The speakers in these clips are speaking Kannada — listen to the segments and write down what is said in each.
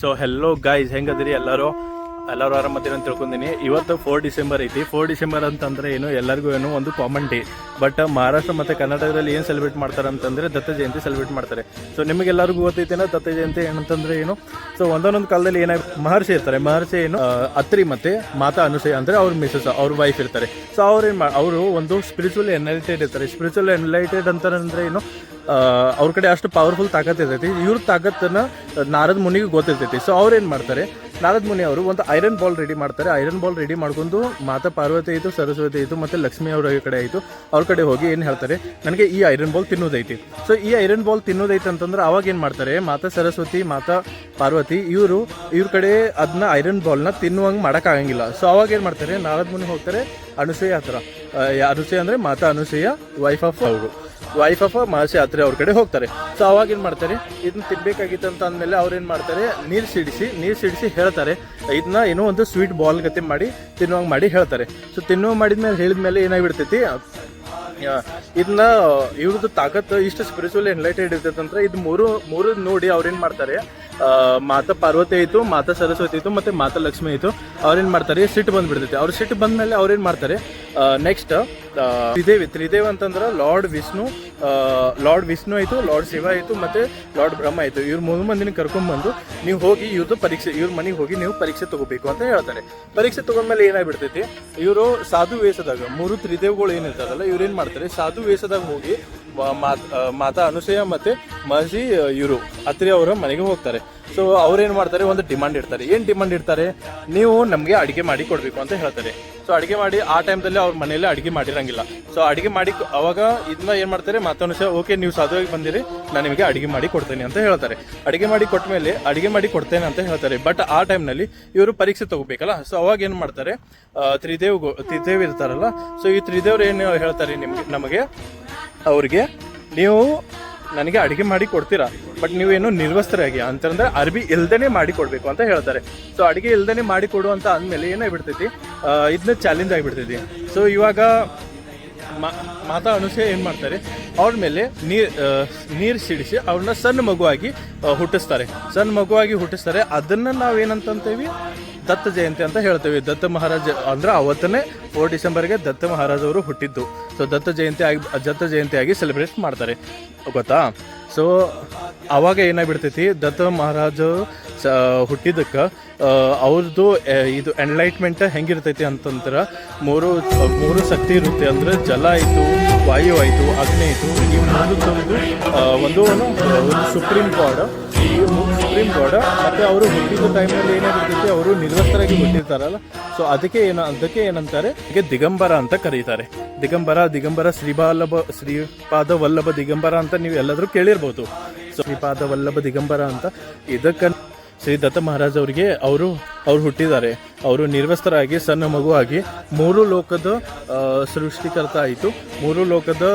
ಸೊ ಹೆಲ್ಲೋ ಗೈಸ್, ಹೆಂಗದಿರಿ ಎಲ್ಲರೂ ಆರಾಮದಿರಿ ಅಂತ ತಿಳ್ಕೊಂಡಿನಿ. ಇವತ್ತು 4 ಡಿಸೆಂಬರ್ ಐತಿ. 4 ಡಿಸೆಂಬರ್ ಅಂತಂದ್ರೆ ಏನು ಎಲ್ಲರಿಗೂ ಏನು ಒಂದು ಕಾಮನ್ ಡೇ. ಬಟ್ ಮಹಾರಾಷ್ಟ್ರ ಮತ್ತು ಕರ್ನಾಟಕದಲ್ಲಿ ಏನು ಸೆಲೆಬ್ರೇಟ್ ಮಾಡ್ತಾರೆ ಅಂತಂದರೆ ದತ್ತ ಜಯಂತಿ ಸೆಲೆಬ್ರೇಟ್ ಮಾಡ್ತಾರೆ. ಸೊ ನಿಮಗೆಲ್ಲರಿಗೂ ಗೊತ್ತೈತೇನೋ ದತ್ತ ಜಯಂತಿ ಏನಂತಂದ್ರೆ ಏನು. ಸೊ ಒಂದೊಂದೊಂದು ಕಾಲದಲ್ಲಿ ಮಹರ್ಷಿ ಇರ್ತಾರೆ. ಮಹರ್ಷಿ ಏನು ಅತ್ರಿ ಮತ್ತು ಮಾತಾ ಅನುಸೂಯ ಅಂದರೆ ಅವ್ರ ಮಿಸಸ್ ಅವ್ರ ವೈಫ್ ಇರ್ತಾರೆ. ಸೊ ಅವರು ಒಂದು ಸ್ಪಿರಿಚುವಲ್ ಎನ್ಲೈಟೆಡ್ ಇರ್ತಾರೆ. ಸ್ಪಿರಿಚುವಲ್ ಎನ್ಲೈಟೆಡ್ ಅಂತಂದ್ರೆ ಏನು, ಅವ್ರ ಕಡೆ ಅಷ್ಟು ಪವರ್ಫುಲ್ ತಾಕತ್ ಇರ್ತೈತಿ. ಇವ್ರ ತಾಕತ್ತನ್ನು ನಾರದ ಮುನಿಗೆ ಗೊತ್ತಿರ್ತೈತಿ. ಸೊ ಅವ್ರು ಏನು ಮಾಡ್ತಾರೆ, ನಾರದ ಮುನಿ ಅವರು ಒಂದು ಐರನ್ ಬಾಲ್ ರೆಡಿ ಮಾಡ್ತಾರೆ. ಐರನ್ ಬಾಲ್ ರೆಡಿ ಮಾಡ್ಕೊಂಡು ಮಾತಾ ಪಾರ್ವತಿ ಆಯಿತು, ಸರಸ್ವತಿ ಆಯಿತು ಮತ್ತು ಲಕ್ಷ್ಮಿ ಅವ್ರ ಕಡೆ ಆಯಿತು. ಅವ್ರ ಕಡೆ ಹೋಗಿ ಏನು ಹೇಳ್ತಾರೆ, ನನಗೆ ಈ ಐರನ್ ಬಾಲ್ ತಿನ್ನೋದೈತಿ. ಸೊ ಈ ಐರನ್ ಬಾಲ್ ತಿನ್ನೋದೈತೆ ಅಂತಂದ್ರೆ ಅವಾಗ ಏನು ಮಾಡ್ತಾರೆ, ಮಾತಾ ಸರಸ್ವತಿ ಮಾತಾ ಪಾರ್ವತಿ ಇವ್ರ ಕಡೆ ಅದನ್ನ ಐರನ್ ಬಾಲ್ನ ತಿನ್ನುವಂಗೆ ಮಾಡೋಕ್ಕಾಗಂಗಿಲ್ಲ. ಸೊ ಅವಾಗ ಏನು ಮಾಡ್ತಾರೆ, ನಾರದ ಮುನಿ ಹೋಗ್ತಾರೆ ಅನುಸೂಯ ಹತ್ರ. ಅನುಸೂಯ ಅಂದರೆ ಮಾತಾ ಅನುಸೂಯ ವೈಫ್ ಆಫ್ ಮಹರ್ಷಿ ಅತ್ರಿ ಅವ್ರ ಕಡೆ ಹೋಗ್ತಾರೆ. ಸೊ ಅವಾಗ ಏನು ಮಾಡ್ತಾರೆ, ಇದನ್ನ ತಿನ್ಬೇಕಾಗಿತ್ತು ಅಂತ ಅಂದಮೇಲೆ ಅವ್ರು ಏನು ಮಾಡ್ತಾರೆ, ನೀರು ಸಿಡಿಸಿ ಹೇಳ್ತಾರೆ, ಇದನ್ನ ಏನೋ ಒಂದು ಸ್ವೀಟ್ ಬಾಲ್ ಗತೆ ಮಾಡಿ ತಿನ್ನುವಂಗೆ ಮಾಡಿ ಹೇಳ್ತಾರೆ. ಸೊ ಹೇಳಿದ್ಮೇಲೆ ಏನಾಗ್ಬಿಡ್ತೈತಿ, ಇದನ್ನ ಇವ್ರದ್ದು ತಾಕತ್ತು ಇಷ್ಟು ಸ್ಪಿರಿಚುವಲ್ ಎನ್ಲೈಟೆಡ್ ಇರ್ತೈತಂದ್ರೆ ಇದು ಮೂರು ನೋಡಿ ಅವ್ರೇನು ಮಾಡ್ತಾರೆ, ಮಾತಾ ಪಾರ್ವತಿ ಆಯಿತು, ಮಾತಾ ಸರಸ್ವತಿ ಆಯಿತು ಮತ್ತು ಮಾತಾ ಲಕ್ಷ್ಮಿ ಆಯಿತು, ಅವ್ರೇನು ಮಾಡ್ತಾರೆ, ಸಿಟ್ಟು ಬಂದುಬಿಡ್ತೈತಿ. ಅವ್ರು ಸಿಟ್ಟು ಬಂದಮೇಲೆ ಅವ್ರೇನು ಮಾಡ್ತಾರೆ, ನೆಕ್ಸ್ಟ್ ತ್ರಿದೇವಿ ಅಂತಂದ್ರೆ ಲಾರ್ಡ್ ವಿಷ್ಣು ಆಯಿತು, ಲಾರ್ಡ್ ಶಿವ ಆಯಿತು ಮತ್ತು ಲಾರ್ಡ್ ಬ್ರಹ್ಮ ಆಯಿತು. ಇವ್ರು 3 ಮಂದಿನ ಕರ್ಕೊಂಡ್ಬಂದು ನೀವು ಹೋಗಿ ಇವ್ರ ಮನೆಗೆ ಹೋಗಿ ನೀವು ಪರೀಕ್ಷೆ ತೊಗೋಬೇಕು ಅಂತ ಹೇಳ್ತಾರೆ. ಪರೀಕ್ಷೆ ತೊಗೊಂಡ್ಮೇಲೆ ಏನಾಗ್ಬಿಡ್ತೈತಿ, ಇವರು ಸಾಧು ವೇಷದಾಗ 3 ತ್ರಿದೇವಿಗಳು ಏನಿರ್ತಾರಲ್ಲ ಇವ್ರೇನು ಮಾಡ್ತಾರೆ, ಸಾಧು ವೇಷದಾಗ ಹೋಗಿ ಮಾತಾ ಅನುಸೂಯ ಮತ್ತು ಮಹರ್ಷಿ ಇವರು ಅತ್ರಿ ಅವರ ಮನೆಗೆ ಹೋಗ್ತಾರೆ. ಸೊ ಅವ್ರೇನು ಮಾಡ್ತಾರೆ, ಒಂದು ಡಿಮಾಂಡ್ ಇಡ್ತಾರೆ. ಏನು ಡಿಮಾಂಡ್ ಇಡ್ತಾರೆ, ನೀವು ನಮಗೆ ಅಡುಗೆ ಮಾಡಿ ಕೊಡಬೇಕು ಅಂತ ಹೇಳ್ತಾರೆ. ಸೊ ಅಡುಗೆ ಮಾಡಿ ಆ ಟೈಮ್ದಲ್ಲಿ ಅವ್ರ ಮನೆಯಲ್ಲಿ ಅಡುಗೆ ಮಾಡಿರಂಗಿಲ್ಲ. ಸೊ ಅಡುಗೆ ಮಾಡಿ ಅವಾಗ ಇದನ್ನ ಏನು ಮಾಡ್ತಾರೆ, ಮಾತಾ ಅನುಸೂಯ ಓಕೆ ನೀವು ಸಾಧುವಾಗಿ ಬಂದಿರಿ, ನಾನು ನಿಮಗೆ ಅಡುಗೆ ಮಾಡಿ ಕೊಡ್ತೇನೆ ಅಂತ ಹೇಳ್ತಾರೆ. ಅಡುಗೆ ಮಾಡಿ ಕೊಟ್ಟ ಮೇಲೆ ಅಡುಗೆ ಮಾಡಿ ಕೊಡ್ತೇನೆ ಅಂತ ಹೇಳ್ತಾರೆ. ಬಟ್ ಆ ಟೈಮ್ನಲ್ಲಿ ಇವರು ಪರೀಕ್ಷೆ ತಗೋಬೇಕಲ್ಲ. ಸೊ ಅವಾಗ ಏನು ಮಾಡ್ತಾರೆ, ತ್ರಿದೇವಿ ಇರ್ತಾರಲ್ಲ, ಸೊ ಈ ತ್ರಿದೇವ್ರು ಏನು ಹೇಳ್ತಾರೆ ನಮಗೆ ಅವ್ರಿಗೆ, ನೀವು ನನಗೆ ಅಡುಗೆ ಮಾಡಿ ಕೊಡ್ತೀರಾ, ಬಟ್ ನೀವೇನು ನಿರ್ವಸ್ತ್ರರಾಗಿ ಅಂತಂದ್ರೆ ಅರ್ಬಿ ಇಲ್ದೇ ಮಾಡಿ ಕೊಡಬೇಕು ಅಂತ ಹೇಳ್ತಾರೆ. ಸೊ ಅಡುಗೆ ಇಲ್ದೇ ಮಾಡಿ ಕೊಡು ಅಂತ ಅಂದಮೇಲೆ ಏನಾಗ್ಬಿಡ್ತೈತಿ, ಇದನ್ನ ಚಾಲೆಂಜ್ ಆಗಿಬಿಡ್ತೈತಿ. ಸೊ ಇವಾಗ ಮಾತಾ ಅನುಸೂಯ ಏನು ಮಾಡ್ತಾರೆ, ಅವ್ರ ಮೇಲೆ ನೀರು ಸಿಡಿಸಿ ಅವ್ರನ್ನ ಸಣ್ಣ ಮಗುವಾಗಿ ಹುಟ್ಟಿಸ್ತಾರೆ. ಅದನ್ನು ನಾವೇನಂತಂತೀವಿ, ದತ್ತ ಜಯಂತಿ ಅಂತ ಹೇಳ್ತೇವೆ. ದತ್ತ ಮಹಾರಾಜ ಅಂದ್ರೆ ಅವತ್ತನೇ 4 ಡಿಸೆಂಬರ್ಗೆ ದತ್ತ ಮಹಾರಾಜ್ ಅವರು ಹುಟ್ಟಿದ್ದು. ಸೊ ದತ್ತ ಜಯಂತಿಯಾಗಿ ಸೆಲೆಬ್ರೇಟ್ ಮಾಡ್ತಾರೆ, ಗೊತ್ತಾ. ಸೊ ಅವಾಗ ಏನಾಗ್ಬಿಡ್ತೈತಿ, ದತ್ತ ಮಹಾರಾಜ ಹುಟ್ಟಿದ್ದಕ್ಕೆ ಅವ್ರದ್ದು ಇದು ಎನ್ಲೈಟ್ಮೆಂಟ್ ಹೆಂಗಿರ್ತೈತಿ ಅಂತಂದ್ರೆ ಮೂರು ಶಕ್ತಿ ಇರುತ್ತೆ. ಅಂದರೆ ಜಲ ಆಯಿತು, ವಾಯು ಆಯಿತು, ಅಗ್ನಿ ಆಯಿತು. ಈ ಮೂರು ತಂದು ಒಂದು ಸುಪ್ರೀಂ ಗಾಡ್ ಮತ್ತು ಅವರು ಹುಟ್ಟಿದ ಟೈಮ್ನಲ್ಲಿ ಏನಾಗಿರ್ತೈತಿ, ಅವರು ನಿರ್ವಸ್ತರಾಗಿ ಹುಟ್ಟಿರ್ತಾರಲ್ಲ. ಸೊ ಅದಕ್ಕೆ ಏನಂತಾರೆ, ಈಗ ದಿಗಂಬರ ಅಂತ ಕರೀತಾರೆ. ದಿಗಂಬರ ಶ್ರೀಪಾದ ವಲ್ಲಭ ದಿಗಂಬರ ಅಂತ ನೀವು ಎಲ್ಲಾದರೂ ಕೇಳಿರ್ಬೋದು. ಸೊ ಶ್ರೀಪಾದ ವಲ್ಲಭ ದಿಗಂಬರ ಅಂತ ಇದಕ್ಕೆ ಶ್ರೀ ದತ್ತ ಮಹಾರಾಜ್ ಅವರಿಗೆ ಅವ್ರು ಹುಟ್ಟಿದ್ದಾರೆ. ಅವರು ನಿರ್ವಸ್ತರಾಗಿ ಸಣ್ಣ ಮಗುವಾಗಿ 3 ಲೋಕದ ಸೃಷ್ಟಿಕರ್ತ ಆಯಿತು, 3 ಲೋಕದ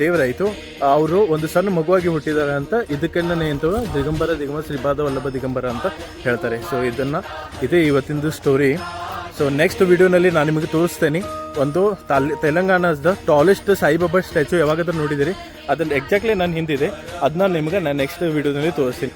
ದೇವರಾಯಿತು. ಅವರು ಒಂದು ಸಣ್ಣ ಮಗುವಾಗಿ ಹುಟ್ಟಿದ್ದಾರೆ ಅಂತ ಇದಕ್ಕೇನೆ ಅಂತ ದಿಗಂಬರ ಶ್ರೀಪಾದ ವಲ್ಲಭ ದಿಗಂಬರ ಅಂತ ಹೇಳ್ತಾರೆ. ಸೊ ಇದೇ ಇವತ್ತಿಂದು ಸ್ಟೋರಿ. ಸೊ ನೆಕ್ಸ್ಟ್ ವಿಡಿಯೋನಲ್ಲಿ ನಾನು ನಿಮಗೆ ತೋರಿಸ್ತೇನೆ ಒಂದು ತೆಲಂಗಾಣದ ಟಾಲೆಸ್ಟ್ ಸಾಯಿಬಾಬಾ ಸ್ಟ್ಯಾಚು. ಯಾವಾಗಾದ್ರೂ ನೋಡಿದ್ದೀರಿ, ಅದನ್ನು ಎಕ್ಸಾಕ್ಟ್ಲಿ ನಾನು ಹಿಂದಿದೆ, ಅದನ್ನ ನಿಮಗೆ ನಾನು ನೆಕ್ಸ್ಟ್ ವಿಡಿಯೋನಲ್ಲಿ ತೋರಿಸ್ತೀನಿ.